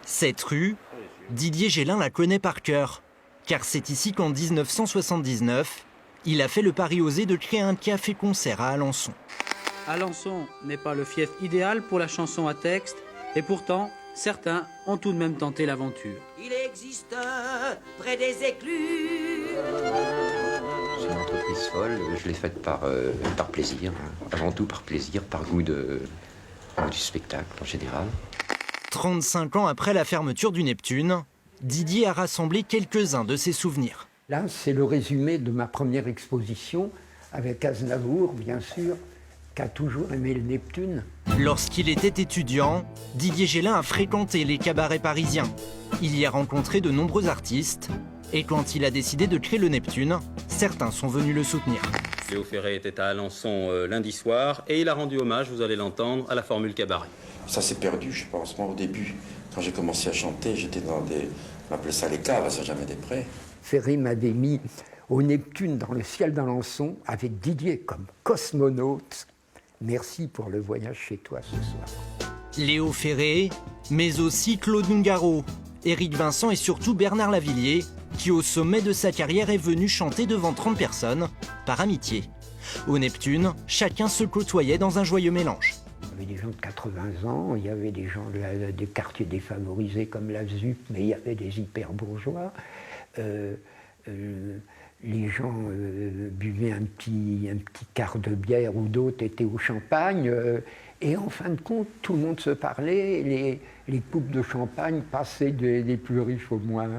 Cette rue, Didier Gélin la connaît par cœur, car c'est ici qu'en 1979, il a fait le pari osé de créer un café-concert à Alençon. Alençon n'est pas le fief idéal pour la chanson à texte, et pourtant, certains ont tout de même tenté l'aventure. Il existe près des éclus. C'est une entreprise folle, je l'ai faite par plaisir, avant tout par plaisir, par goût du spectacle en général. 35 ans après la fermeture du Neptune, Didier a rassemblé quelques-uns de ses souvenirs. Là, c'est le résumé de ma première exposition avec Aznavour, bien sûr, qui a toujours aimé le Neptune. Lorsqu'il était étudiant, Didier Gélin a fréquenté les cabarets parisiens. Il y a rencontré de nombreux artistes et quand il a décidé de créer le Neptune, certains sont venus le soutenir. Léo Ferré était à Alençon lundi soir et il a rendu hommage, vous allez l'entendre, à la formule cabaret. Ça s'est perdu, je pense. Moi, au début, quand j'ai commencé à chanter, j'étais dans des... On appelait ça les caves à Saint-Germain-des-Prés. Ferré m'avait mis au Neptune dans le ciel d'Alençon avec Didier comme cosmonaute. Merci pour le voyage chez toi ce soir. Léo Ferré, mais aussi Claude Nougaro, Éric Vincent et surtout Bernard Lavilliers, qui au sommet de sa carrière est venu chanter devant 30 personnes, par amitié. Au Neptune, chacun se côtoyait dans un joyeux mélange. Il y avait des gens de 80 ans, il y avait des gens des quartiers défavorisés comme la ZUP, mais il y avait des hyper bourgeois. Les gens buvaient un petit quart de bière ou d'autres étaient au champagne. Et en fin de compte, tout le monde se parlait. Les coupes de champagne passaient des plus riches aux moins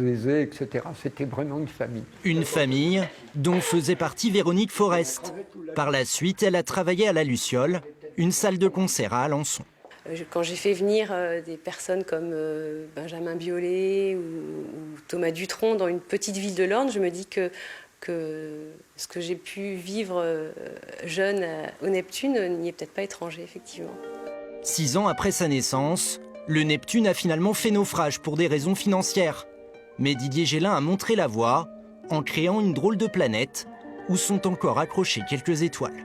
aisés, etc. C'était vraiment une famille. Une famille dont faisait partie Véronique Forest. Par la suite, elle a travaillé à la Luciole, une salle de concert à Alençon. Quand j'ai fait venir des personnes comme Benjamin Biolay ou Thomas Dutronc dans une petite ville de l'Orne, je me dis que ce que j'ai pu vivre jeune au Neptune n'y est peut-être pas étranger, effectivement. 6 ans après sa naissance, le Neptune a finalement fait naufrage pour des raisons financières. Mais Didier Gélin a montré la voie en créant une drôle de planète où sont encore accrochées quelques étoiles.